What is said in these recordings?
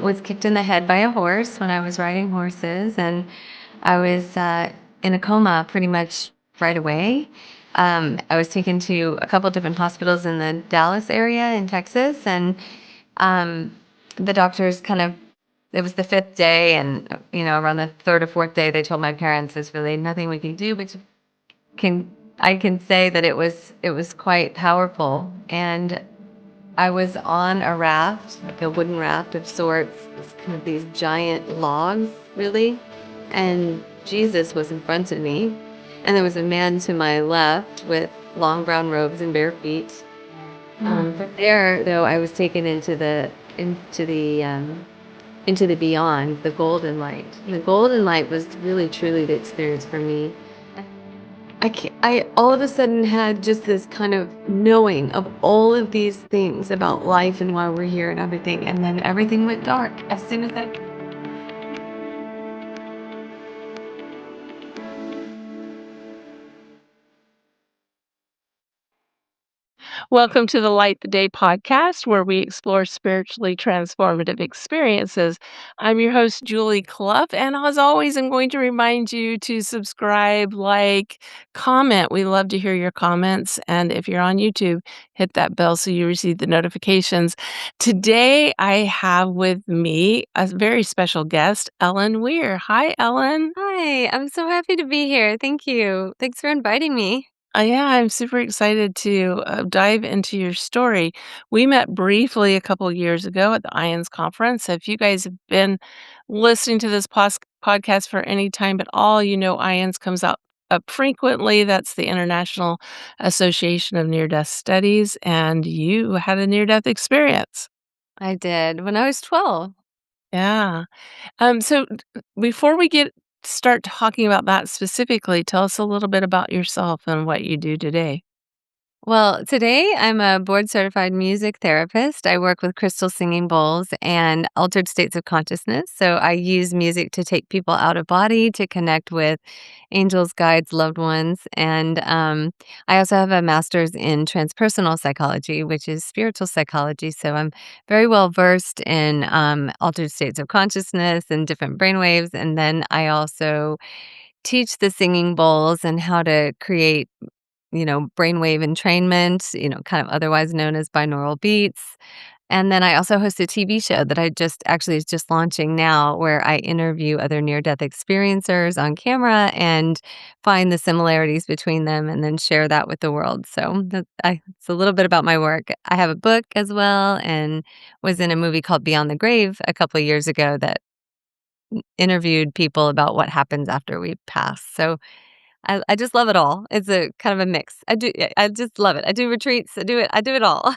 was kicked in the head by a horse when I was riding horses, and I was in a coma pretty much right away. I was taken to a couple different hospitals in the Dallas area in Texas, and um, the doctors it was the fifth day, and around the third or fourth day, they told my parents, "There's really nothing we can do, but can I can say that it was quite powerful." And I was on a raft, like a wooden raft of sorts, it's kind of these giant logs, really. And Jesus was in front of me, and there was a man to my left with long brown robes and bare feet. From there, though, I was taken into the beyond, the golden light. And the golden light was really truly the experience for me. I all of a sudden had just this kind of knowing of all of these things about life and why we're here and everything. And then everything went dark as soon as I. Welcome to the Light the Day podcast, where we explore spiritually transformative experiences. I'm your host, Julie Clough, and as always, I'm going to remind you to subscribe, like, comment. We love to hear your comments. And if you're on YouTube, hit that bell so you receive the notifications. Today, I have with me a very special guest, Ellen Weir. Hi, Ellen. Hi, I'm so happy to be here. Thank you. Thanks for inviting me. Yeah, I'm super excited to dive into your story. We met briefly a couple years ago at the IONS conference. So if you guys have been listening to this podcast for any time at all, you know IONS comes out up frequently. That's the International Association of Near-Death Studies, and you had a near-death experience. I did when I was 12. Yeah. Before we get start talking about that specifically, tell us a little bit about yourself and what you do today. Well, today I'm a board certified music therapist. I work with crystal singing bowls and altered states of consciousness. So I use music to take people out of body, to connect with angels, guides, loved ones. And I also have a master's in transpersonal psychology, which is spiritual psychology. So I'm very well versed in altered states of consciousness and different brainwaves. And then I also teach the singing bowls and how to create brainwave entrainment, kind of otherwise known as binaural beats. And then I also host a TV show that I just actually is just launching now where I interview other near-death experiencers on camera and find the similarities between them and then share that with the world. So it's a little bit about my work. I have a book as well and was in a movie called Beyond the Grave a couple of years ago that interviewed people about what happens after we pass. So I just love it all. It's a kind of a mix. I just love it. I do retreats. I do it all.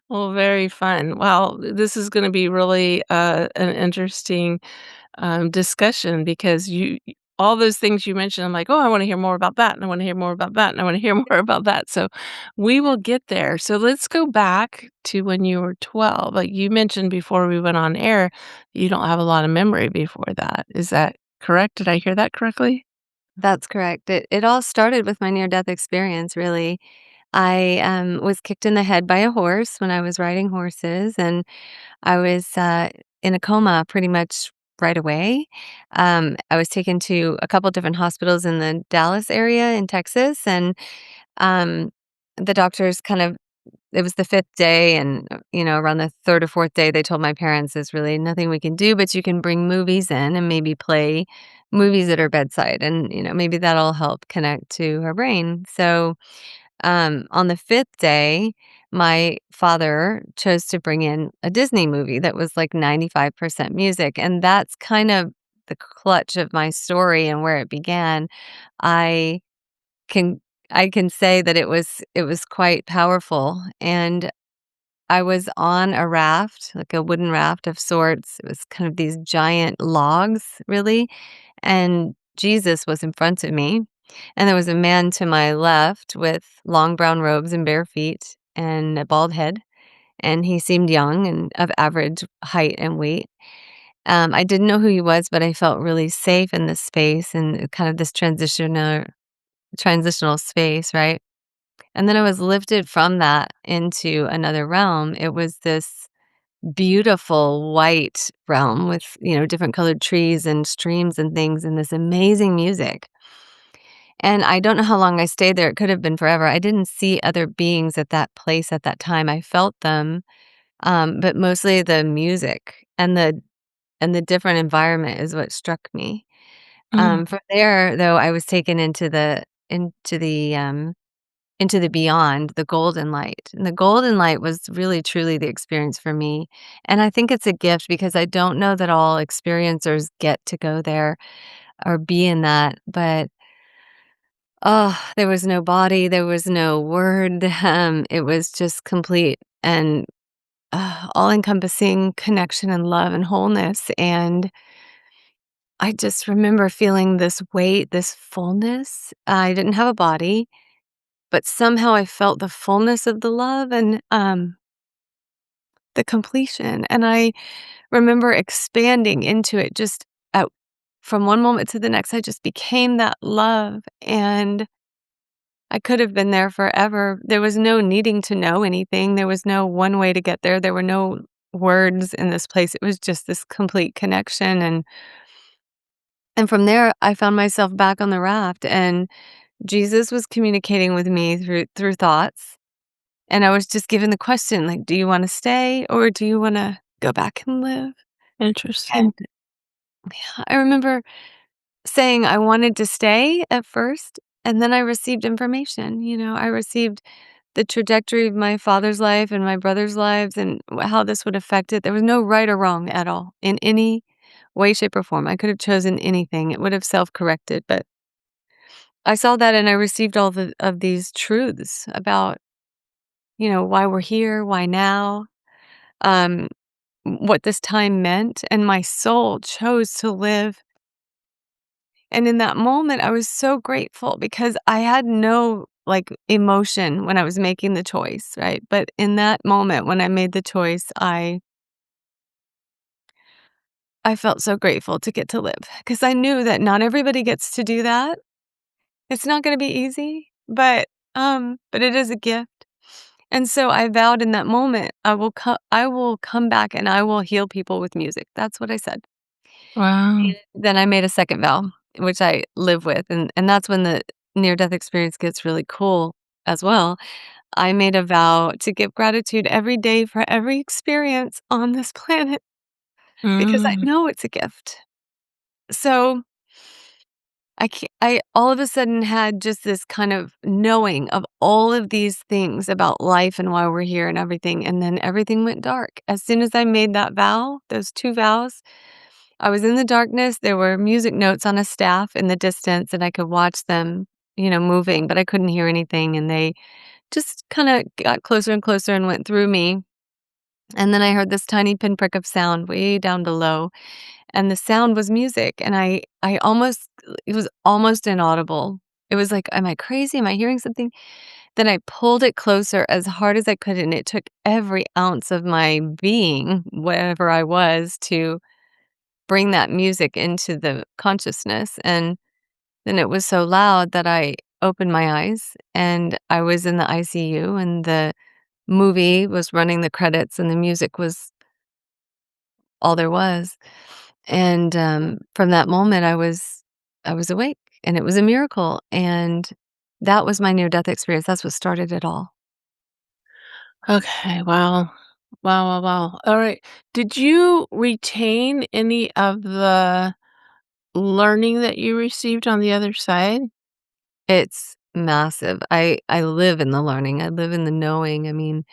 Well, very fun. Well, this is gonna be really, an interesting, discussion because all those things you mentioned, I'm like, "Oh, I wanna hear more about that, and I wanna hear more about that, and I wanna hear more about that." So, we will get there. So, let's go back to when you were 12. Like, you mentioned before we went on air, you don't have a lot of memory before that. Is that correct? Did I hear that correctly? That's correct. It all started with my near-death experience, really. I was kicked in the head by a horse when I was riding horses, and I was in a coma pretty much right away. I was taken to a couple different hospitals in the Dallas area in Texas, and um, the doctors it was the fifth day, and around the third or fourth day, they told my parents, "There's really nothing we can do, but you can bring movies in and maybe play movies at her bedside, and maybe that'll help connect to her brain." So on the fifth day, my father chose to bring in a Disney movie that was like 95% music. And that's kind of the clutch of my story and where it began. I can I can say that it was quite powerful. And I was on a raft, like a wooden raft of sorts. It was kind of these giant logs, really. And Jesus was in front of me. And there was a man to my left with long brown robes and bare feet and a bald head. And he seemed young and of average height and weight. I didn't know who he was, but I felt really safe in this space and kind of this transitional space, right? And then I was lifted from that into another realm. It was this beautiful white realm with, different colored trees and streams and things and this amazing music. And I don't know how long I stayed there. It could have been forever. I didn't see other beings at that place at that time. I felt them, but mostly the music and the different environment is what struck me. Mm, From there, though, I was taken into the beyond, the golden light, and the golden light was really truly the experience for me, and I think it's a gift because I don't know that all experiencers get to go there or be in that, but, oh, there was no body, there was no word, it was just complete and, all-encompassing connection and love and wholeness, and I just remember feeling this weight, this fullness. I didn't have a body, but somehow I felt the fullness of the love and, the completion, and I remember expanding into it just out from one moment to the next, I just became that love, and I could have been there forever. There was no needing to know anything, there was no one way to get there, there were no words in this place, it was just this complete connection, and from there, I found myself back on the raft, and Jesus was communicating with me through thoughts, and I was just given the question, like, "Do you wanna stay or do you wanna go back and live?" interesting. And yeah, I remember saying I wanted to stay at first, and then I received information, I received the trajectory of my father's life and my brother's lives and how this would affect it. There was no right or wrong at all in any way, shape, or form. I could have chosen anything. It would have self-corrected, but I saw that and I received all of these truths about, why we're here, why now, um, what this time meant, and my soul chose to live. And in that moment, I was so grateful because I had no like emotion when I was making the choice, right? But in that moment when I made the choice, I felt so grateful to get to live because I knew that not everybody gets to do that. It's not going to be easy, but it is a gift. And so I vowed in that moment, I will come back and I will heal people with music. That's what I said. Wow. Then I made a second vow, which I live with, and that's when the near-death experience gets really cool as well. I made a vow to give gratitude every day for every experience on this planet because I Mm, know it's a gift. So I all of a sudden had just this kind of knowing of all of these things about life and why we're here and everything, and then everything went dark. As soon as I made that vow, those 2 vows, I was in the darkness, there were music notes on a staff in the distance, and I could watch them, moving, but I couldn't hear anything, and they just kinda got closer and closer and went through me, and then I heard this tiny pinprick of sound way down below, and the sound was music, and I almost it was almost inaudible. It was like, "Am I crazy? Am I hearing something?" Then I pulled it closer as hard as I could, and it took every ounce of my being, whatever I was, to bring that music into the consciousness, and then it was so loud that I opened my eyes, and I was in the ICU, and the movie was running the credits, and the music was all there was, and, from that moment, I was awake, and it was a miracle, and that was my near-death experience, that's what started it all. okay, wow. Wow, wow, wow. Alright. Did you retain any of the learning that you received on the other side? It's massive. I live in the learning, I live in the knowing, I mean,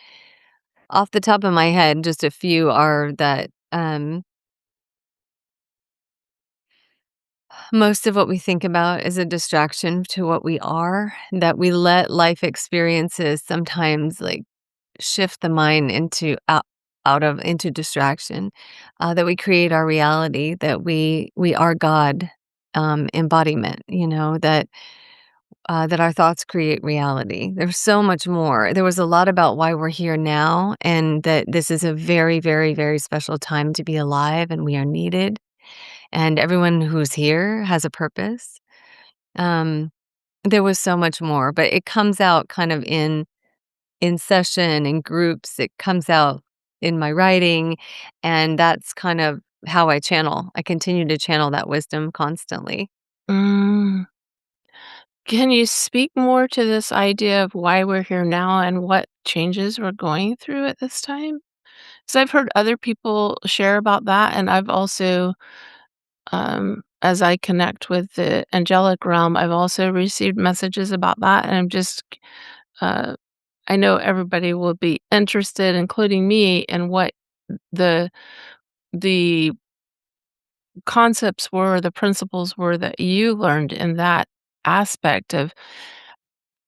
off the top of my head, just a few are that, most of what we think about is a distraction to what we are, that we let life experiences sometimes, like, shift the mind into out of into distraction, that we create our reality, that we are God, embodiment, that our thoughts create reality. There's so much more. There was a lot about why we're here now and that this is a very, very, very special time to be alive and we are needed, and everyone who's here has a purpose. Um, there was so much more, but it comes out kind of in session, in groups, it comes out in my writing, and that's kind of how I channel. I continue to channel that wisdom constantly. Mm. Can you speak more to this idea of why we're here now and what changes we're going through at this time? 'Cause I've heard other people share about that, and I've also, as I connect with the angelic realm, I've also received messages about that, and I'm just, uh, I know everybody will be interested, including me, in what the the concepts were, the principles were that you learned in that aspect of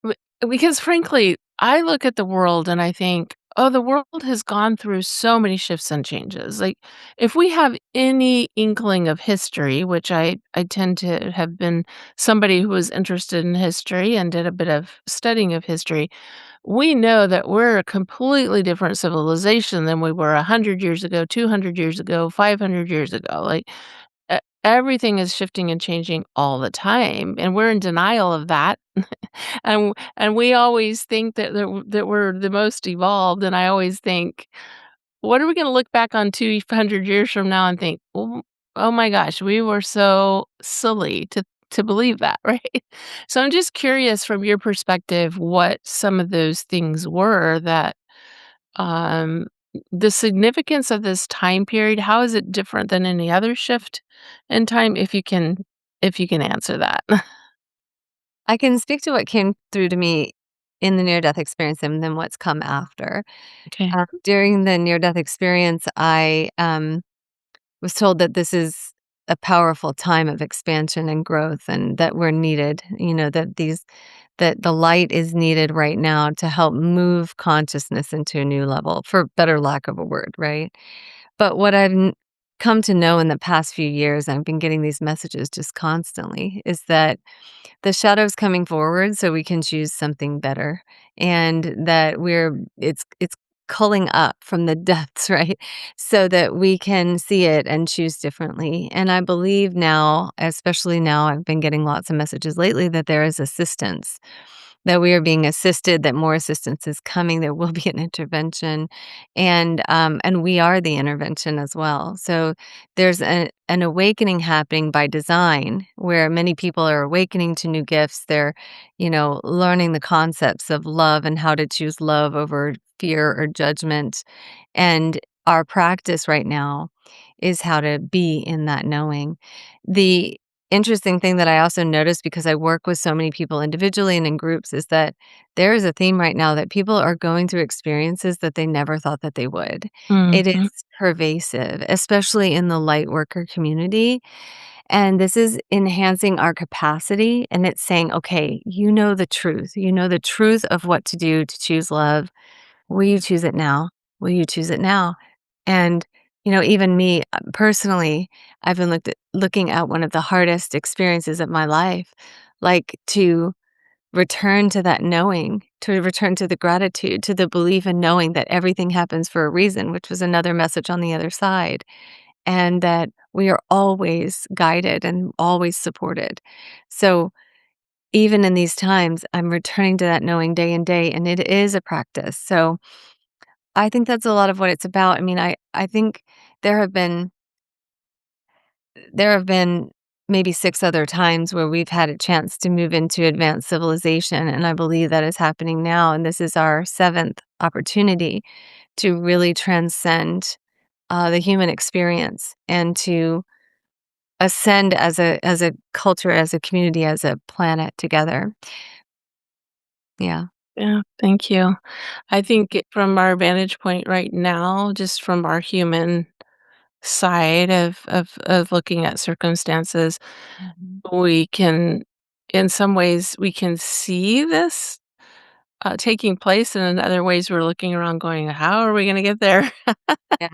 b because frankly, I look at the world and I think, "Oh, the world has gone through so many shifts and changes." Like, if we have any inkling of history, which I tend to have been somebody who was interested in history and did a bit of studying of history, we know that we're a completely different civilization than we were 100 years ago, 200 years ago, 500 years ago. Like, everything is shifting and changing all the time, and we're in denial of that. And we always think that we're the most evolved, and I always think, "What are we gonna look back on 200 years from now and think, 'Oh oh my gosh, we were so silly to believe that,'" right? So I'm just curious from your perspective what some of those things were that, um the significance of this time period, how is it different than any other shift in time, if you can answer that? I can speak to what came through to me in the near-death experience and then what's come after. Okay. During the near-death experience, I, was told that this is a powerful time of expansion and growth and that we're needed, that the light is needed right now to help move consciousness into a new level, for better lack of a word, right? But what come to know in the past few years, I've been getting these messages just constantly, is that the shadow's coming forward so we can choose something better, and that it's culling up from the depths, right? So that we can see it and choose differently, and I believe now, especially now, I've been getting lots of messages lately that there is assistance, that we are being assisted, that more assistance is coming, there will be an intervention, and we are the intervention as well. So there's an awakening happening by design where many people are awakening to new gifts. They're, learning the concepts of love and how to choose love over fear or judgment. And our practice right now is how to be in that knowing. The interesting thing that I also noticed because I work with so many people individually and in groups is that there is a theme right now that people are going through experiences that they never thought that they would. It is Mhm. pervasive, especially in the light worker community. And this is enhancing our capacity. And it's saying, okay, you know the truth. You know the truth of what to do to choose love. Will you choose it now? Will you choose it now? And, even me personally, I've been looking at one of the hardest experiences of my life, like to return to that knowing, to return to the gratitude, to the belief and knowing that everything happens for a reason, which was another message on the other side, and that we are always guided and always supported. So even in these times, I'm returning to that knowing day and day, and it is a practice. So I think that's a lot of what it's about. I mean, I think there have been there have been maybe 6 other times where we've had a chance to move into advanced civilization, and I believe that is happening now, and this is our 7th opportunity to really transcend, the human experience and to ascend as a culture, as a community, as a planet together. Yeah. Yeah, thank you. I think from our vantage point right now, just from our human side of looking at circumstances, Mhm. we can in some ways, we can see this, taking place, and in other ways, we're looking around going, "How are we gonna get there?" Yeah,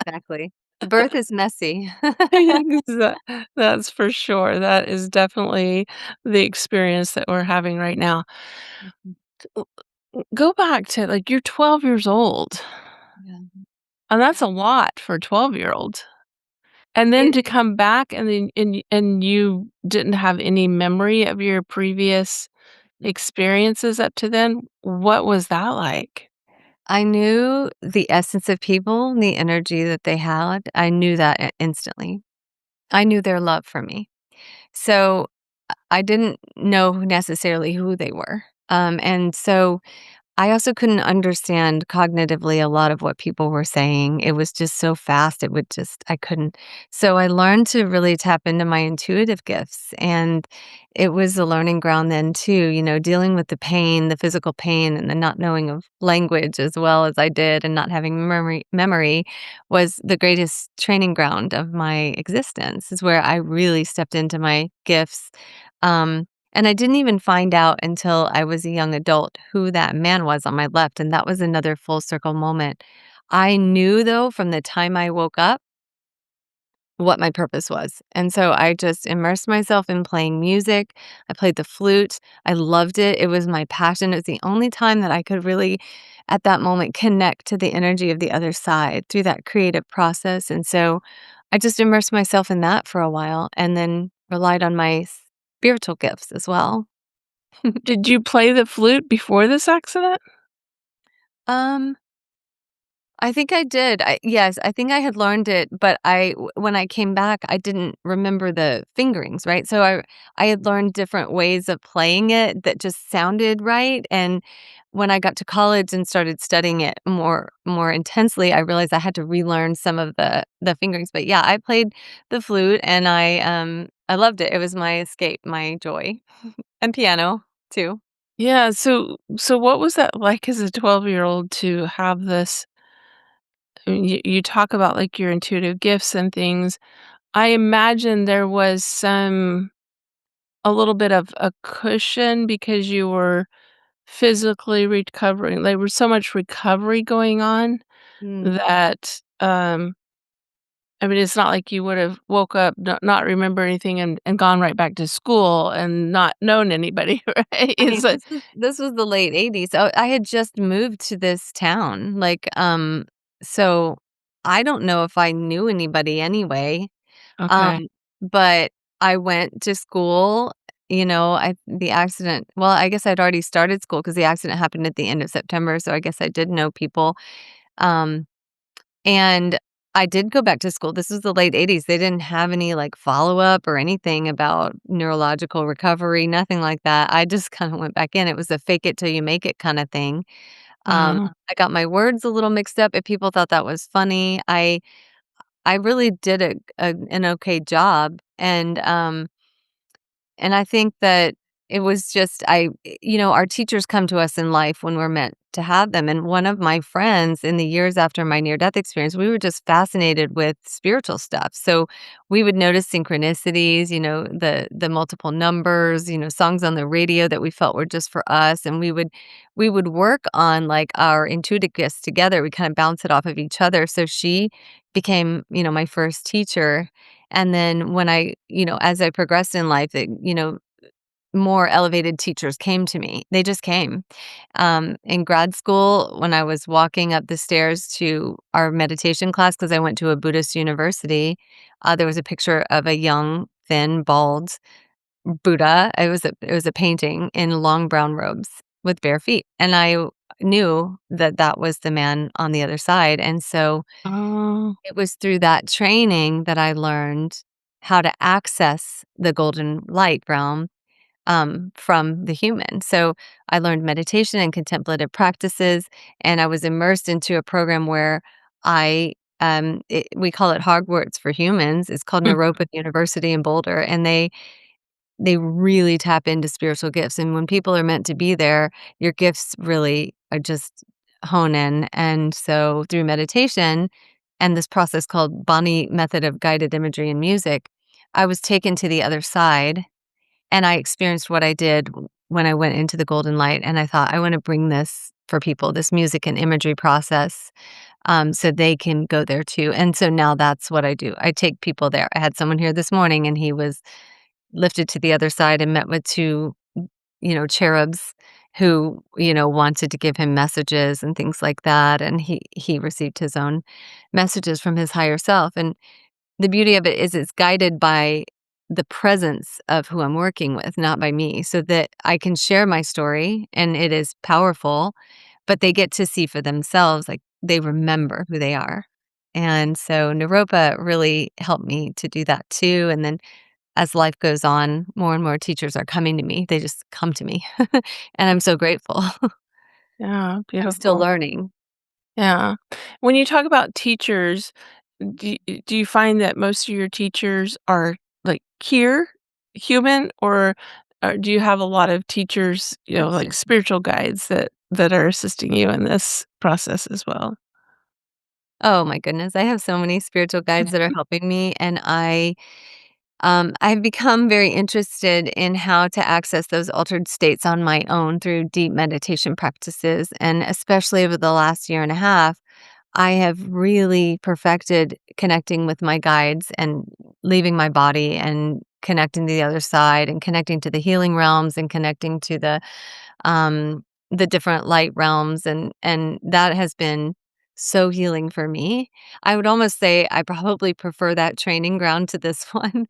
exactly. The birth is messy. Exa That's for sure. That is definitely the experience that we're having right now. Mhm. Go back to, like, you're 12 years old, Yeah. and that's a lot for a 12-year-old. And then It to come back and then and you didn't have any memory of your previous experiences up to then? What was that like? I knew the essence of people, the energy that they had. I knew that instantly. I knew their love for me. So I didn't know necessarily who they were. And so I also couldn't understand cognitively a lot of what people were saying. It was just so fast, it would just I couldn't. So I learned to really tap into my intuitive gifts, and it was a learning ground then too, dealing with the pain, the physical pain, and the not knowing of language as well as I did and not having memory was the greatest training ground of my existence, is where I really stepped into my gifts. And I didn't even find out until I was a young adult who that man was on my left, and that was another full circle moment. I knew, though, from the time I woke up what my purpose was, and so I just immersed myself in playing music. I played the flute. I loved it. It was my passion. It was the only time that I could really, at that moment, connect to the energy of the other side through that creative process, and so I just immersed myself in that for a while and then relied on my spiritual gifts as well. Did you play the flute before this accident? Um, I think I did. Yes, I think I had learned it, but when I came back, I didn't remember the fingerings, right? So I had learned different ways of playing it that just sounded right, and when I got to college and started studying it more intensely, I realized I had to relearn some of the fingerings. But yeah, I played the flute and I loved it. It was my escape, my joy. And piano too. Yeah, so what was that like as a 12-year-old to have this? I mean, you talk about, like, your intuitive gifts and things. I imagine there was a little bit of a cushion because you were physically recovering. There was so much recovery going on Mm. that, I mean, it's not like you would've woke up, not remember anything and gone right back to school and not known anybody, right? I mean, It's a this was the late '80s. I had just moved to this town, so I don't know if I knew anybody anyway, um, okay. but I went to school, the accident I guess I'd already started school because the accident happened at the end of September, so I guess I did know people, um and I did go back to school. This was the late '80s. They didn't have any, follow-up or anything about neurological recovery, nothing like that. I just kinda went back in. It was a fake it till you make it kinda thing. Uh, I got my words a little mixed up, if people thought that was funny. I really did an okay job, and I think that it was just our teachers come to us in life when we're meant to have them, and one of my friends in the years after my near-death experience, we were just fascinated with spiritual stuff, so we would notice synchronicities, the multiple numbers, songs on the radio that we felt were just for us, and we would work on, our intuitive gifts together. We kinda bounce it off of each other, so she became, my first teacher, and then as I progressed in life, more elevated teachers came to me. They just came. In grad school, when I was walking up the stairs to our meditation class, because I went to a Buddhist university, there was a picture of a young, thin, bald Buddha. It was a painting in long brown robes with bare feet, and I knew that that was the man on the other side, and so oh, it was through that training that I learned how to access the golden light realm, from the human. So I learned meditation and contemplative practices, and I was immersed into a program where we call it Hogwarts for humans. It's called Naropa University in Boulder, and they really tap into spiritual gifts, and when people are meant to be there, your gifts really are just hone in, and so through meditation and this process called Bani method of guided imagery and music, I was taken to the other side, and I experienced what I did when I went into the golden light, and I thought, "I wanna bring this for people, this music and imagery process, so they can go there too," and so now that's what I do. I take people there. I had someone here this morning, and he was lifted to the other side and met with 2, cherubs who, wanted to give him messages and things like that, and he received his own messages from his higher self, and the beauty of it is it's guided by the presence of who I'm working with, not by me, so that I can share my story, and it is powerful, but they get to see for themselves, like, they remember who they are. And so Naropa really helped me to do that too, and then as life goes on, more and more teachers are coming to me. They just come to me, and I'm so grateful. Yeah, I'm still beautiful. learning. Yeah. When you talk about teachers, do you find that most of your teachers are, like, here, human, or do you have a lot of teachers, like spiritual guides that are assisting you in this process as well? Oh my goodness, I have so many spiritual guides that are helping me, and I've become very interested in how to access those altered states on my own through deep meditation practices, and especially over the last year and a half, I have really perfected connecting with my guides and leaving my body and connecting to the other side and connecting to the healing realms and connecting to the different light realms, and that has been so healing for me. I would almost say I probably prefer that training ground to this one,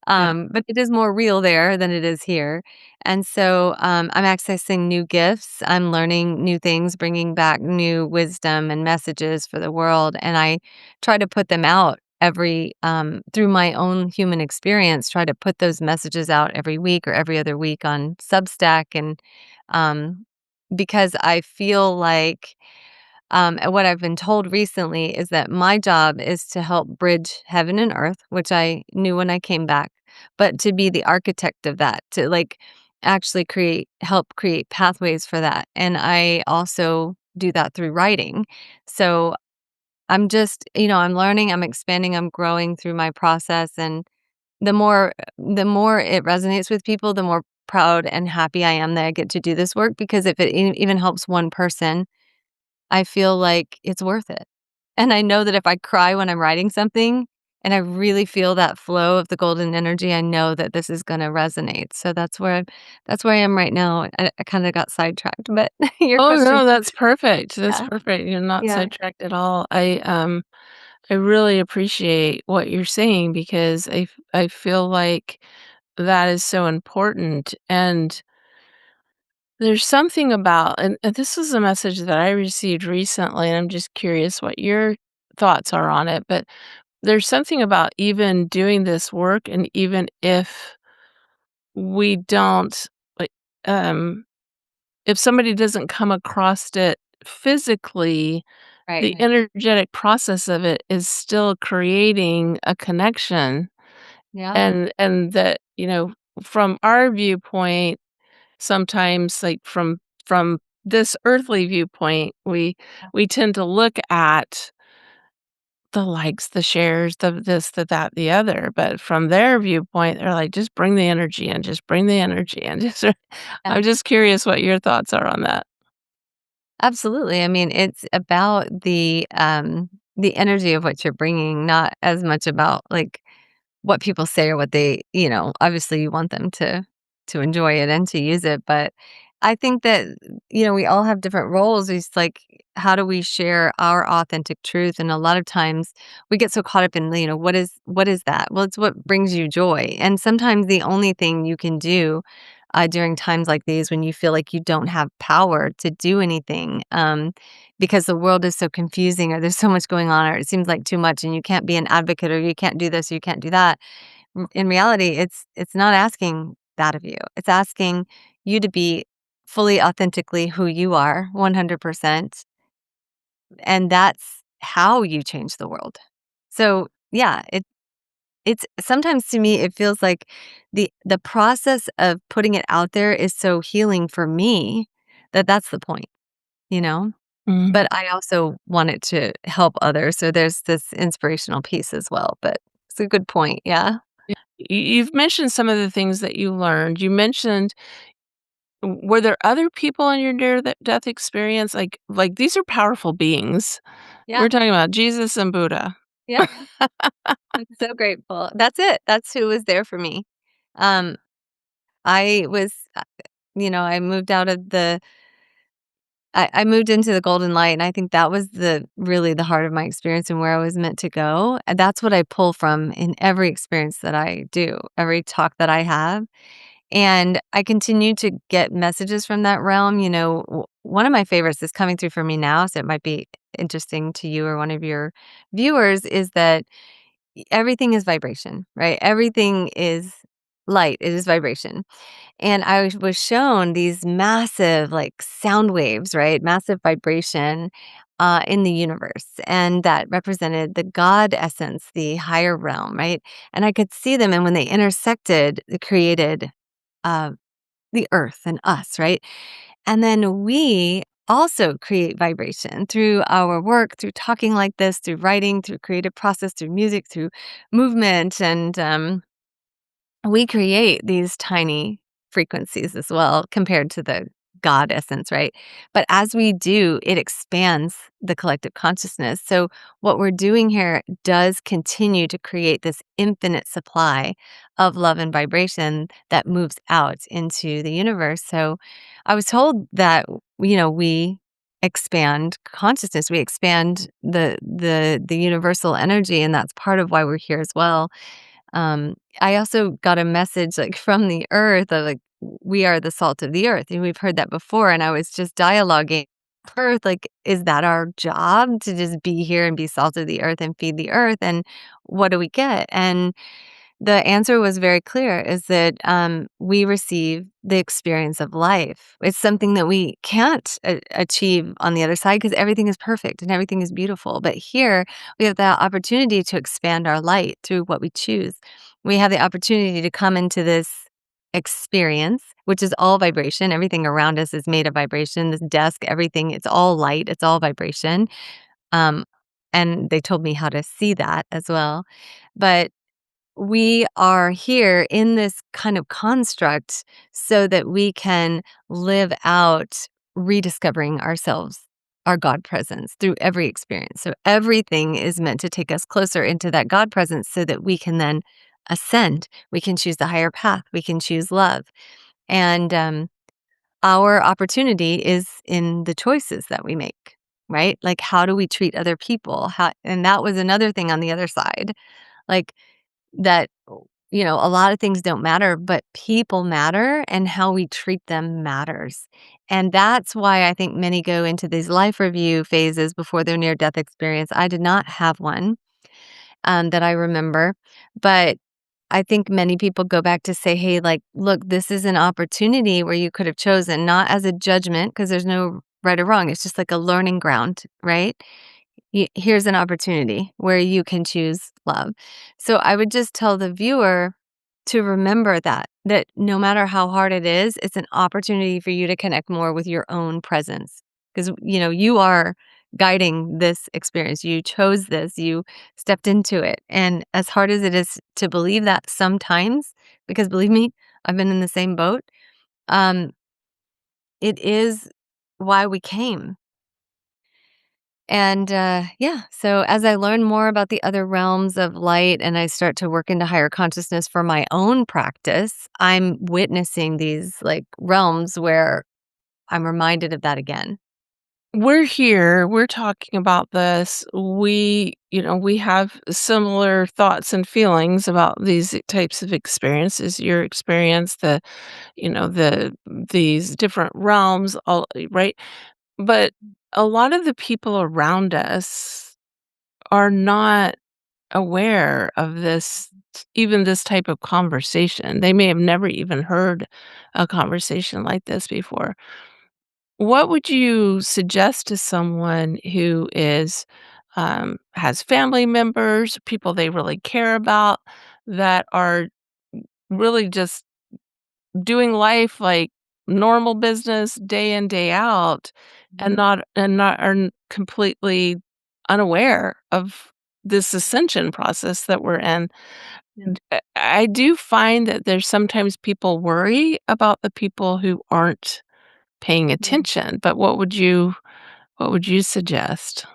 Yeah. but it is more real there than it is here, and so, I'm accessing new gifts, I'm learning new things, bringing back new wisdom and messages for the world, and I try to put them out through my own human experience, try to put those messages out every week or every other week on Substack, and um, because I feel like, and what I've been told recently is that my job is to help bridge heaven and earth, which I knew when I came back, but to be the architect of that, to like actually help create pathways for that. And I also do that through writing. So I'm just, I'm learning, I'm expanding, I'm growing through my process. And the more it resonates with people, the more proud and happy I am that I get to do this work, because if it even helps one person, I feel like it's worth it. And I know that if I cry when I'm writing something and I really feel that flow of the golden energy, I know that this is gonna resonate. So that's where I am right now. I kinda got sidetracked, but your Oh, question. no, that's perfect. That's Yeah, perfect. You're not yeah, sidetracked at all. I really appreciate what you're saying because I feel like that is so important, and there's something about and this is a message that I received recently, and I'm just curious what your thoughts are on it, but there's something about even doing this work, and even if we don't, like, um if somebody doesn't come across it physically, right. the energetic process of it is still creating a connection, Yeah, and that, from our viewpoint, sometimes, like, from this earthly viewpoint, we tend to look at the likes, the shares, the this, the that, the other, but from their viewpoint, they're like, "Just bring the energy in, just bring the energy in." Just yeah. I'm just curious what your thoughts are on that. Absolutely. I mean, it's about the energy of what you're bringing, not as much about, like, what people say or what obviously you want them to enjoy it and to use it, but I think that, we all have different roles. It's like, how do we share our authentic truth? And a lot of times we get so caught up in, what is that? Well, it's what brings you joy. And sometimes the only thing you can do during times like these, when you feel like you don't have power to do anything, because the world is so confusing, or there's so much going on, or it seems like too much, and you can't be an advocate, or you can't do this, or you can't do that. In reality, it's not asking that of you. It's asking you to be fully authentically who you are, 100%, and that's how you change the world. So, yeah, it's sometimes, to me, it feels like the process of putting it out there is so healing for me that that's the point, you know? Mm. But I also want it to help others, so there's this inspirational piece as well, but it's a good point, yeah. You've mentioned some of the things that you learned. You mentioned were there other people in your near death experience? Like, these are powerful beings. Yeah, We're talking about Jesus and Buddha. yep, I'm so grateful. That's it, that's who was there for me. Um, I was, I moved out of I moved into the golden light, and I think that was really the heart of my experience and where I was meant to go, and that's what I pull from in every experience that I do, every talk that I have. And I continue to get messages from that realm, one of my favorites is coming through for me now, so it might be interesting to you or one of your viewers, is that everything is vibration, right? Everything is light, it is vibration. And I was shown these massive, like, sound waves, right? Massive vibration, in the universe, and that represented the God essence, the higher realm, right? And I could see them, and when they intersected, it created, uh, the earth and us, right? And then we also create vibration through our work, through talking like this, through writing, through creative process, through music, through movement, and, we create these tiny frequencies as well compared to the God essence, right? But as we do, it expands the collective consciousness. So, what we're doing here does continue to create this infinite supply of love and vibration that moves out into the universe. So, I was told that, we expand consciousness, we expand the universal energy, and that's part of why we're here as well. I also got a message, like, from the earth of, like, we are the salt of the earth, and we've heard that before, and I was just dialoguing earth, like, is that our job to just be here and be salt of the earth and feed the earth, and what do we get? And the answer was very clear, is that, we receive the experience of life. It's something that we can't achieve on the other side because everything is perfect and everything is beautiful. But here, we have the opportunity to expand our light through what we choose. We have the opportunity to come into this experience, which is all vibration. Everything around us is made of vibration. This desk, everything, it's all light, it's all vibration. Um, and they told me how to see that as well. But we are here in this kind of construct so that we can live out rediscovering ourselves, our God presence through every experience. So everything is meant to take us closer into that God presence so that we can then ascend. We can choose the higher path. We can choose love. And our opportunity is in the choices that we make, right? Like, how do we treat other people? And that was another thing on the other side. Like, that, a lot of things don't matter, but people matter and how we treat them matters. And that's why I think many go into these life review phases before their near death experience. I did not have one that I remember, but I think many people go back to say, hey, like, look, this is an opportunity where you could have chosen, not as a judgment, because there's no right or wrong. It's just like a learning ground, right? Here's an opportunity where you can choose love. So I would just tell the viewer to remember that no matter how hard it is, it's an opportunity for you to connect more with your own presence. Because, you are guiding this experience. You chose this, you stepped into it. And as hard as it is to believe that sometimes, because believe me, I've been in the same boat, um, it is why we came. And, yeah, so as I learn more about the other realms of light and I start to work into higher consciousness for my own practice, I'm witnessing these, like, realms where I'm reminded of that again. We're here, we're talking about this. We have similar thoughts and feelings about these types of experiences. Your experience, these different realms, all right? But a lot of the people around us are not aware of this, even this type of conversation. They may have never even heard a conversation like this before. What would you suggest to someone who has family members, people they really care about, that are really just doing life like normal business day in, day out, and Mhm. not are completely unaware of this ascension process that we're in? Yeah. I do find that there's sometimes people worry about the people who aren't paying Yeah. attention, but what would you suggest?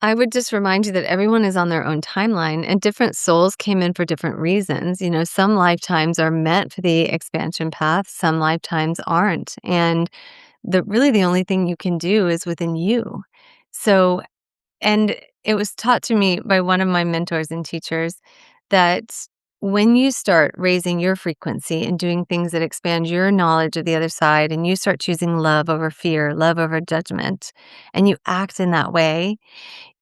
I would just remind you that everyone is on their own timeline and different souls came in for different reasons. Some lifetimes are meant for the expansion path, some lifetimes aren't. And the only thing you can do is within you. So, and it was taught to me by one of my mentors and teachers that when you start raising your frequency and doing things that expand your knowledge of the other side, and you start choosing love over fear, love over judgment, and you act in that way,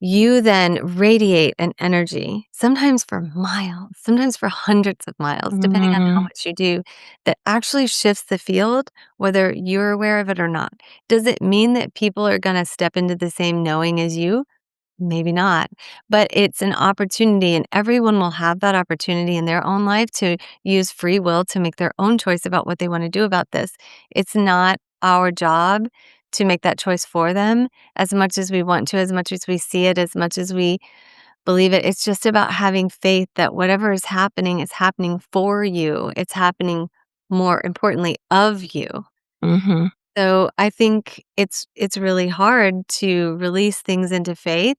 you then radiate an energy, sometimes for miles, sometimes for hundreds of miles, depending on how Mhm. much you do, that actually shifts the field, whether you're aware of it or not. Does it mean that people are going to step into the same knowing as you? Maybe not, but it's an opportunity, and everyone will have that opportunity in their own life to use free will to make their own choice about what they want to do about this. It's not our job to make that choice for them as much as we want to, as much as we see it, as much as we believe it. It's just about having faith that whatever is happening for you. It's happening, more importantly, of you. Mhm. So I think it's really hard to release things into faith,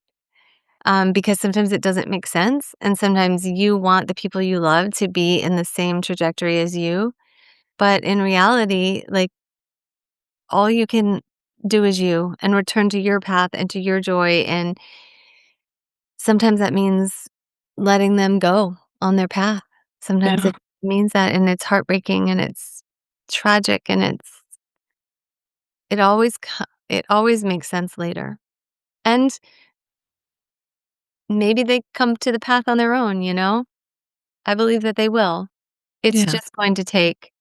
because sometimes it doesn't make sense, and sometimes you want the people you love to be in the same trajectory as you, but in reality, like, all you can do is you, and return to your path and to your joy, and sometimes that means letting them go on their path. Sometimes Yeah. it means that, and it's heartbreaking, and it's tragic, and it always makes sense later, and maybe they come to the path on their own, you know? I believe that they will. It's Yeah. just going to take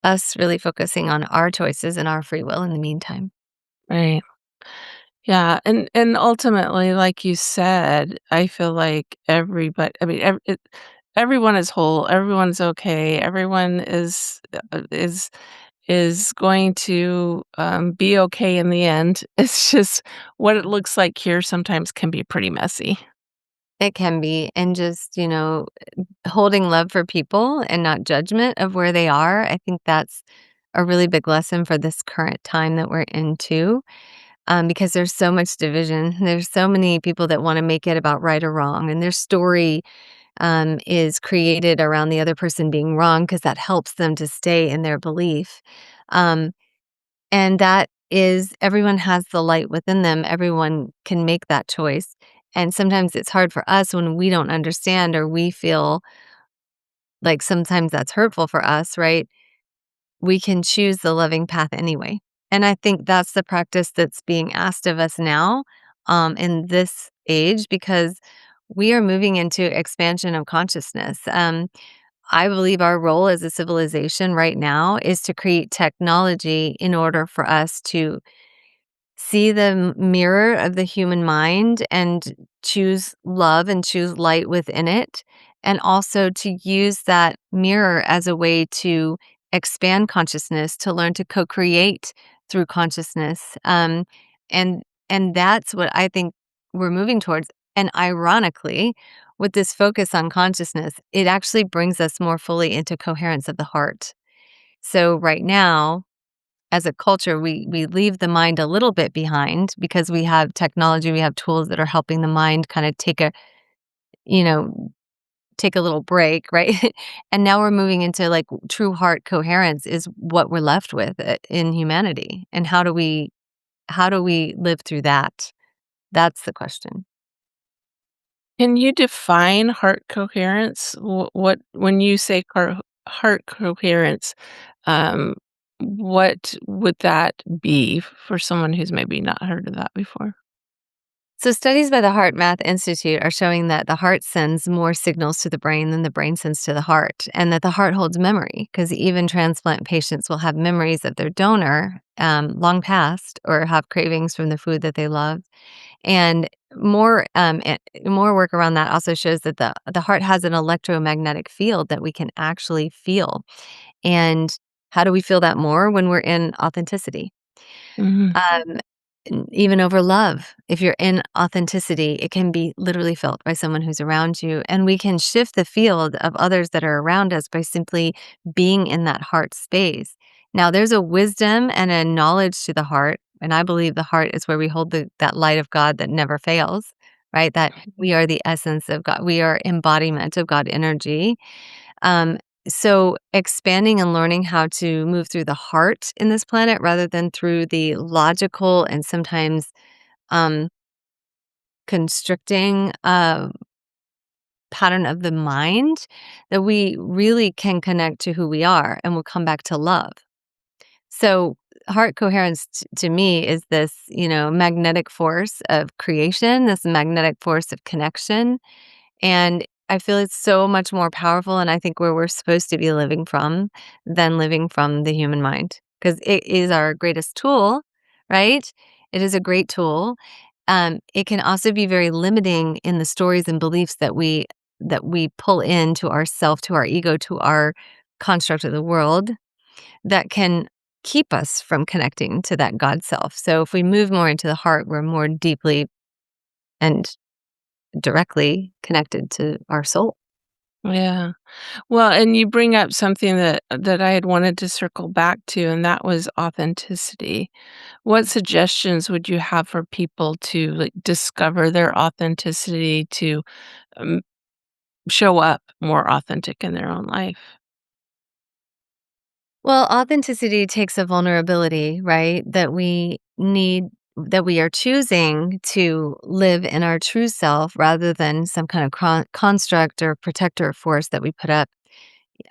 us really focusing on our choices and our free will in the meantime. Right. Yeah, and ultimately, like you said, I feel like everybody I mean, everyone is whole, everyone's okay, everyone is going to, be okay in the end. It's just what it looks like here sometimes can be pretty messy. It can be, and just, holding love for people and not judgment of where they are. I think that's a really big lesson for this current time that we're in too, because there's so much division. There's so many people that want to make it about right or wrong, and their story is created around the other person being wrong because that helps them to stay in their belief. Um, And that is everyone has the light within them, everyone can make that choice, and sometimes it's hard for us when we don't understand or we feel like sometimes that's hurtful for us, right? We can choose the loving path anyway, and I think that's the practice that's being asked of us now, in this age because we are moving into expansion of consciousness. I believe our role as a civilization right now is to create technology in order for us to see the mirror of the human mind and choose love and choose light within it, and also to use that mirror as a way to expand consciousness, to learn to co-create through consciousness, and that's what I think we're moving towards, and ironically, with this focus on consciousness, it actually brings us more fully into coherence of the heart. So right now, as a culture, we leave the mind a little bit behind because we have technology, we have tools that are helping the mind kinda you know, take a little break, right? And now we're moving into, like, true heart coherence is what we're left with, in humanity, and how do we live through that? That's the question. Can you define heart coherence? What when you say heart coherence, um, what would that be for someone who's maybe not heard of that before? So studies by the Heart Math Institute are showing that the heart sends more signals to the brain than the brain sends to the heart, and that the heart holds memory because even transplant patients will have memories of their donor long past or have cravings from the food that they love. And more work around that also shows that the heart has an electromagnetic field that we can actually feel. And how do we feel that more when we're in authenticity? Mhm. Um, even over love. If you're in authenticity, it can be literally felt by someone who's around you. And we can shift the field of others that are around us by simply being in that heart space. Now, there's a wisdom and a knowledge to the heart. And I believe the heart is where we hold that light of God that never fails, right? That we are the essence of God. We are embodiment of God energy. Um, so expanding and learning how to move through the heart in this planet rather than through the logical and sometimes um, constricting pattern of the mind that we really can connect to who we are and we'll come back to love. So, heart coherence to me is this, magnetic force of creation, this magnetic force of connection. And I feel it's so much more powerful, and I think where we're supposed to be living from than living from the human mind, because it is our greatest tool, right? It is a great tool. It can also be very limiting in the stories and beliefs that we pull into ourself, to our ego, to our construct of the world that can keep us from connecting to that God self. So if we move more into the heart, we're more deeply and directly connected to our soul. Yeah. Well, and you bring up something that I had wanted to circle back to, and that was authenticity. What suggestions would you have for people to, like, discover their authenticity, to, um, show up more authentic in their own life? Well, authenticity takes a vulnerability, right? That we are choosing to live in our true self rather than some kind of construct or protector force that we put up.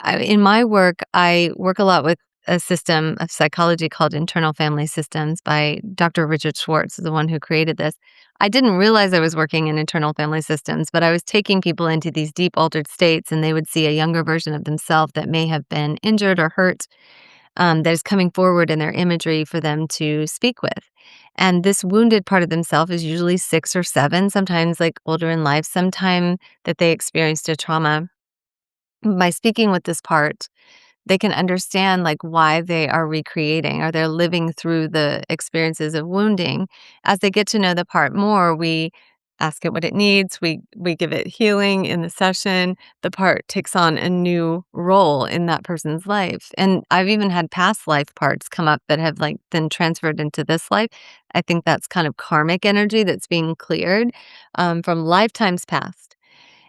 In my work, I work a lot with a system of psychology called internal family systems by Dr. Richard Schwartz, the one who created this. I didn't realize I was working in internal family systems, but I was taking people into these deep altered states, and they would see a younger version of themselves that may have been injured or hurt, that is coming forward in their imagery for them to speak with. And this wounded part of themselves is usually 6 or 7, sometimes like older in life, sometime that they experienced a trauma. By speaking with this part, they can understand like why they are recreating or they're living through the experiences of wounding. As they get to know the part more, we ask it what it needs, we give it healing in the session. The part takes on a new role in that person's life. And I've even had past life parts come up that have like been transferred into this life. I think that's kind of karmic energy that's being cleared, from lifetimes past.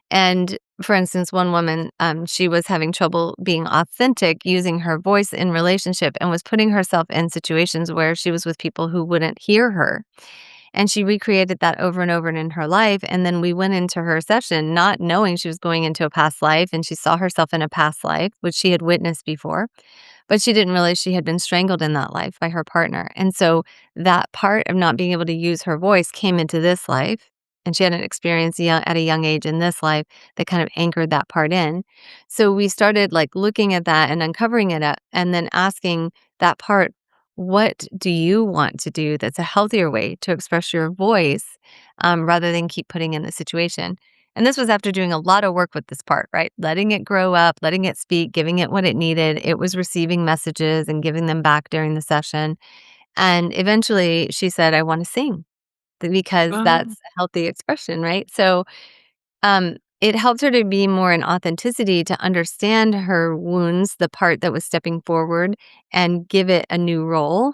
And for instance, one woman, she was having trouble being authentic using her voice in relationship and was putting herself in situations where she was with people who wouldn't hear her. And she recreated that over and over in her life. And then we went into her session not knowing she was going into a past life, and she saw herself in a past life, which she had witnessed before. But she didn't realize she had been strangled in that life by her partner. And so that part of not being able to use her voice came into this life. And she had an experience at a young age in this life that kind of anchored that part in. So we started like looking at that and uncovering it up, and then asking that part, what do you want to do that's a healthier way to express your voice, rather than keep putting in the situation? And this was after doing a lot of work with this part, right? Letting it grow up, letting it speak, giving it what it needed. It was receiving messages and giving them back during the session. And eventually she said, I want to sing, because that's Oh, a healthy expression, right? So it helped her to be more in authenticity, to understand her wounds, the part that was stepping forward, and give it a new role.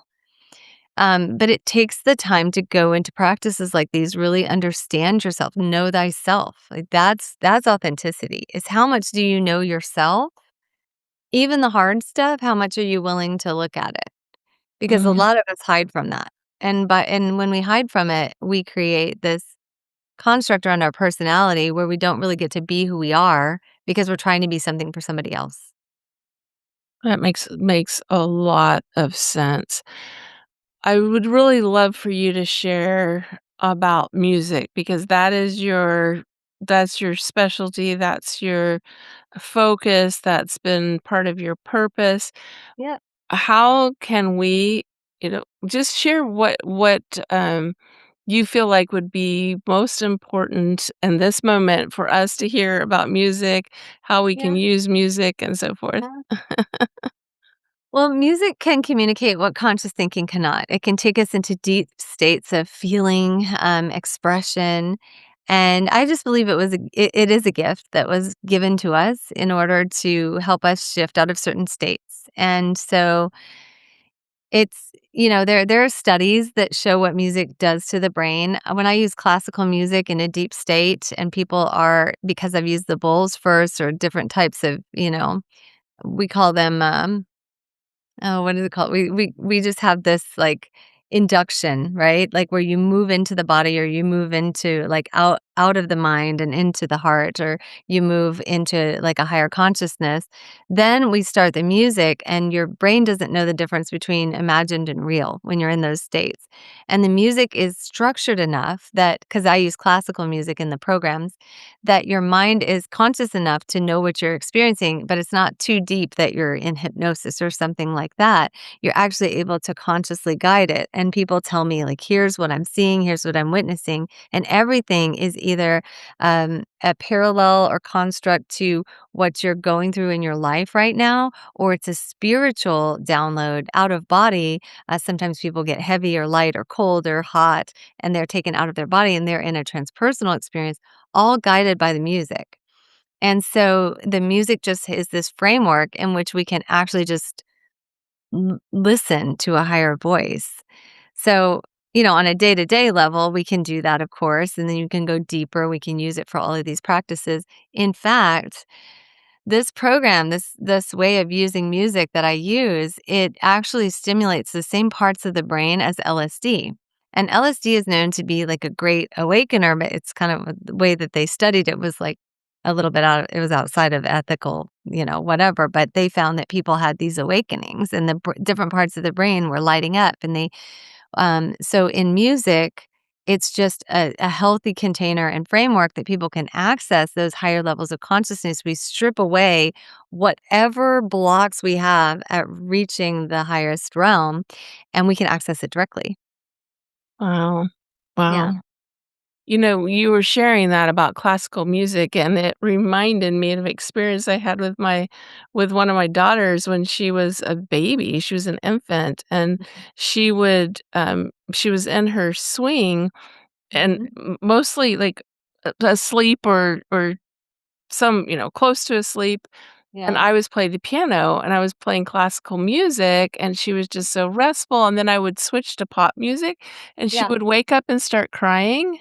But it takes the time to go into practices like these, really understand yourself, know thyself. Like that's authenticity. Is how much do you know yourself? Even the hard stuff, how much are you willing to look at it? Because a mhm. lot of us hide from that. And when we hide from it, we create this construct around our personality where we don't really get to be who we are because we're trying to be something for somebody else. That makes a lot of sense. I would really love for you to share about music, because that's your specialty, that's your focus, that's been part of your purpose. Yeah, How can we, just share you feel like would be most important in this moment for us to hear about music, how we can yeah. use music, and so forth? Well, music can communicate what conscious thinking cannot. It can take us into deep states of feeling, expression. And I just believe it is a gift that was given to us in order to help us shift out of certain states. And so there are studies that show what music does to the brain. When I use classical music in a deep state, and people are, because I've used the bowls first or different types of, we call them, oh, what is it called? We just have this, like, induction, right? Like, where you move into the body or you move into, like, out of the mind and into the heart, or you move into like a higher consciousness, then we start the music, and your brain doesn't know the difference between imagined and real when you're in those states. And the music is structured enough that, because I use classical music in the programs, that your mind is conscious enough to know what you're experiencing, but it's not too deep that you're in hypnosis or something like that. You're actually able to consciously guide it. And people tell me, like, here's what I'm seeing, here's what I'm witnessing. And everything is either a parallel or construct to what you're going through in your life right now, or it's a spiritual download out of body. Sometimes people get heavy or light or cold or hot, and they're taken out of their body and they're in a transpersonal experience, all guided by the music. And so the music just is this framework in which we can actually just listen to a higher voice. So, on a day to day level, we can do that, of course, and then you can go deeper. We can use it for all of these practices. In fact, this program, this way of using music that I use, it actually stimulates the same parts of the brain as LSD. And LSD is known to be like a great awakener, but it's kind of the way that they studied it was like a little bit it was outside of ethical, whatever, but they found that people had these awakenings and the different parts of the brain were lighting up, and so in music, it's just a healthy container and framework that people can access those higher levels of consciousness. We strip away whatever blocks we have at reaching the highest realm, and we can access it directly. Wow. Yeah. Wow. You were sharing that about classical music, and it reminded me of an experience I had with one of my daughters when she was a baby. She was an infant, and she was in her swing and Mhm. mostly like asleep or some, close to asleep. And Yeah. I was playing the piano and I was playing classical music and she was just so restful. And then I would switch to pop music and she Yeah. would wake up and start crying.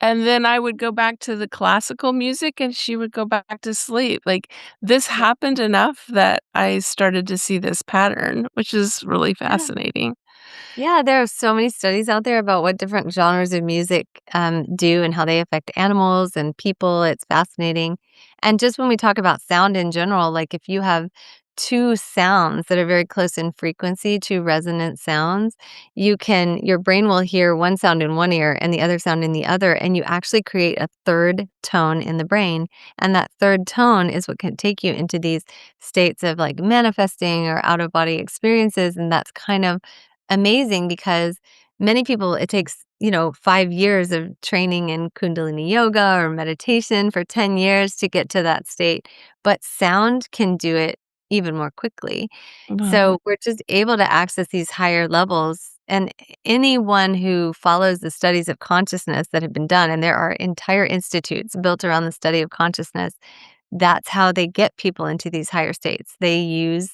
And then I would go back to the classical music and she would go back to sleep. Like, this Yeah. happened enough that I started to see this pattern, which is really Yeah. fascinating. Yeah, there are so many studies out there about what different genres of music do and how they affect animals and people. It's fascinating. And just when we talk about sound in general, like if you have two sounds that are very close in frequency, two resonant sounds, your brain will hear one sound in one ear and the other sound in the other, and you actually create a third tone in the brain. And that third tone is what can take you into these states of like manifesting or out of body experiences. And that's kind of amazing because many people, it takes, 5 years of training in Kundalini yoga or meditation for 10 years to get to that state, but sound can do it even more quickly. Wow. So we're just able to access these higher levels, and anyone who follows the studies of consciousness that have been done, and there are entire institutes built around the study of consciousness, that's how they get people into these higher states. They use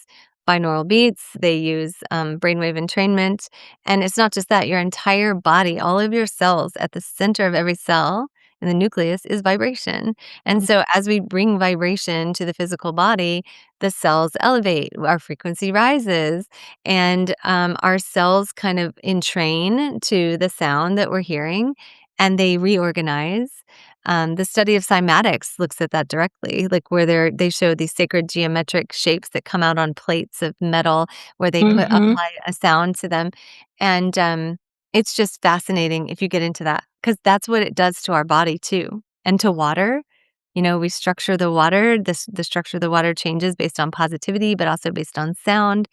binaural beats, they use brainwave entrainment. And it's not just that, your entire body, all of your cells, at the center of every cell in the nucleus is vibration. And so as we bring vibration to the physical body, the cells elevate, our frequency rises, and our cells kind of entrain to the sound that we're hearing, and they reorganize. The study of cymatics looks at that directly, like where they show these sacred geometric shapes that come out on plates of metal where they Mhm. apply a sound to them. And it's just fascinating if you get into that, because that's what it does to our body too. And to water, we structure the water. The structure of the water changes based on positivity, but also based on sound.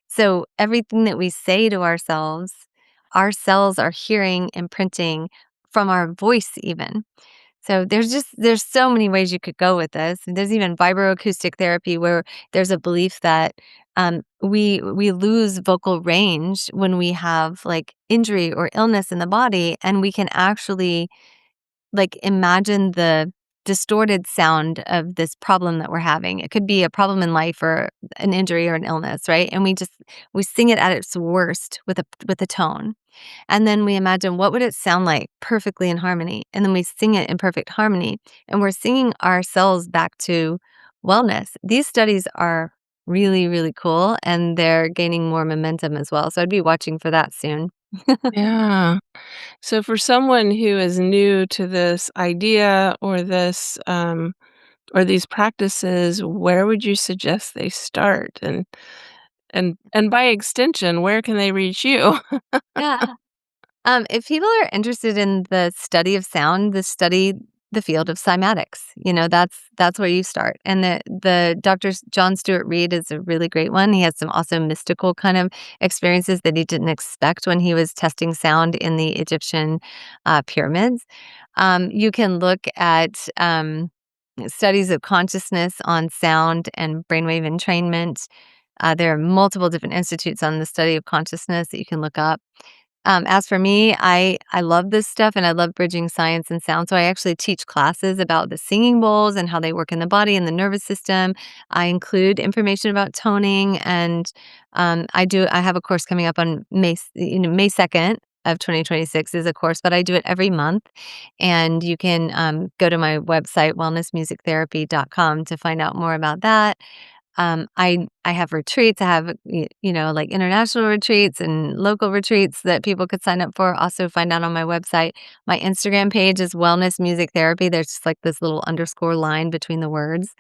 So everything that we say to ourselves, our cells are hearing, imprinting from our voice even. So there's so many ways you could go with this. There's even vibroacoustic therapy where there's a belief that we lose vocal range when we have like injury or illness in the body, and we can actually like imagine the distorted sound of this problem that we're having. It could be a problem in life or an injury or an illness, right? And we sing it at its worst with a tone. And then we imagine what would it sound like perfectly in harmony, and then we sing it in perfect harmony, and we're singing ourselves back to wellness. These studies are really, really cool, and they're gaining more momentum as well, so I'd be watching for that soon. Yeah. So for someone who is new to this idea or this, or these practices, where would you suggest they start? And by extension, where can they reach you? Yeah. If people are interested in the study of sound, study the field of cymatics. That's where you start. And the Dr. John Stewart Reed is a really great one. He has some also mystical kind of experiences that he didn't expect when he was testing sound in the Egyptian pyramids. You can look at studies of consciousness on sound and brainwave entrainment. There are multiple different institutes on the study of consciousness that you can look up. As for me, I love this stuff and I love bridging science and sound. So I actually teach classes about the singing bowls and how they work in the body and the nervous system. I include information about toning and I have a course coming up on May 2nd of 2026 is a course, but I do it every month. And you can go to my website, wellnessmusictherapy.com, to find out more about that. I have retreats. I have, like international retreats and local retreats that people could sign up for. Also find out on my website. My Instagram page is Wellness Music Therapy. There's just like this little underscore line between the words.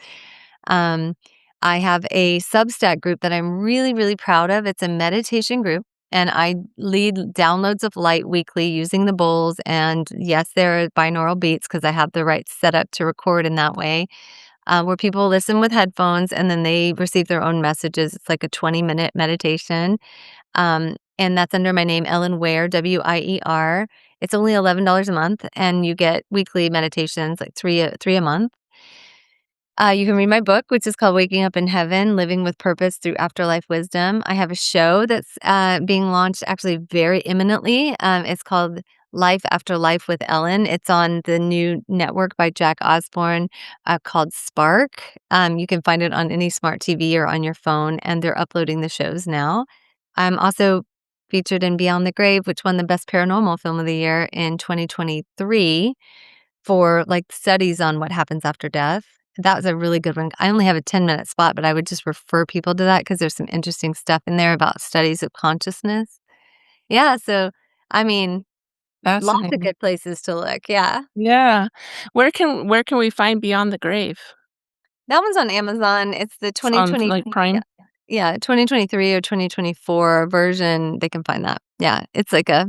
Um, I have a Substack group that I'm really, really proud of. It's a meditation group. And I lead downloads of light weekly using the bowls. And yes, there are binaural beats because I have the right setup to record in that way, where people listen with headphones and then they receive their own messages. It's like a 20-minute meditation. And that's under my name, Ellen Weir, Wier. It's only $11 a month, and you get weekly meditations, like three a month. You can read my book, which is called Waking Up in Heaven, Living with Purpose Through Afterlife Wisdom. I have a show that's being launched actually very imminently. It's called Life After Life with Ellen. It's on the new network by Jack Osborne called Spark. You can find it on any smart TV or on your phone, and they're uploading the shows now. I'm also featured in Beyond the Grave, which won the Best Paranormal Film of the Year in 2023 for, like, studies on what happens after death. That was a really good one. I only have a 10-minute spot, but I would just refer people to that because there's some interesting stuff in there about studies of consciousness. Yeah, so, I mean, lots of Fascinating. good places to look, yeah. Yeah. Where can we find Beyond the Grave? That one's on Amazon. It's the It's on, like, yeah, Prime? yeah, 2023 or 2024 version. They can find that. Yeah, it's like a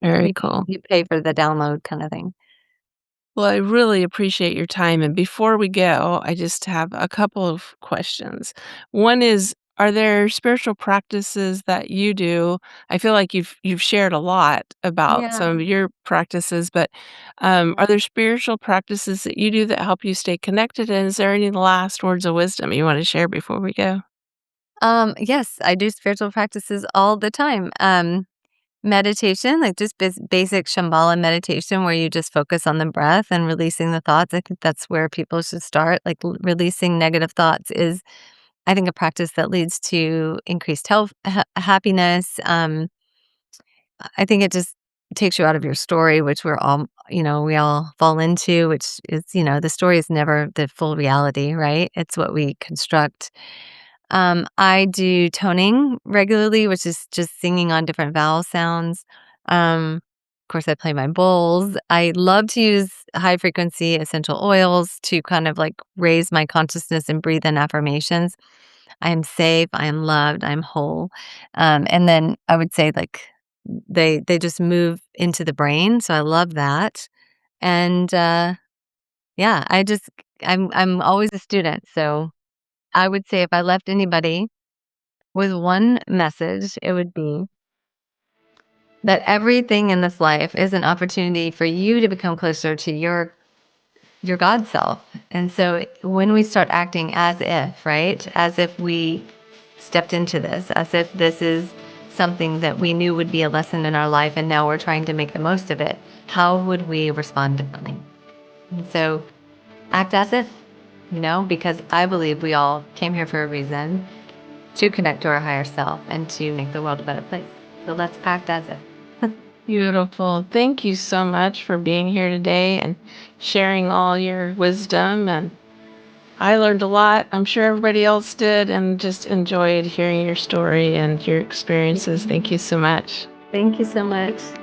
Very you cool. you pay for the download kinda thing. Well, I really appreciate your time, and before we go, I just have a couple of questions. One is, are there spiritual practices that you do? I feel like you've shared a lot about Yeah. some of your practices, but, are there spiritual practices that you do that help you stay connected, and is there any last words of wisdom you wanna share before we go? Yes, I do spiritual practices all the time. Meditation, like just basic Shambhala meditation where you just focus on the breath and releasing the thoughts. I think that's where people should start. Like releasing negative thoughts is, I think, a practice that leads to increased health, happiness. I think it just takes you out of your story, which we all fall into, which is, the story is never the full reality, right? It's what we construct. I do toning regularly, which is just singing on different vowel sounds. Of course, I play my bowls. I love to use high frequency essential oils to kind of like raise my consciousness and breathe in affirmations. I am safe. I am loved. I'm whole. And then I would say like they just move into the brain, so I love that. And yeah, I'm always a student, so I would say if I left anybody with one message, it would be that everything in this life is an opportunity for you to become closer to your God self. And so when we start acting as if, right? As if we stepped into this, as if this is something that we knew would be a lesson in our life and now we're trying to make the most of it, how would we respond differently? And so act as if, because I believe we all came here for a reason, to connect to our higher self and to make the world a better place. So let's act as if. Beautiful. Thank you so much for being here today and sharing all your wisdom, and I learned a lot. I'm sure everybody else did, and just enjoyed hearing your story and your experiences. Thank you so much. Thank you so much.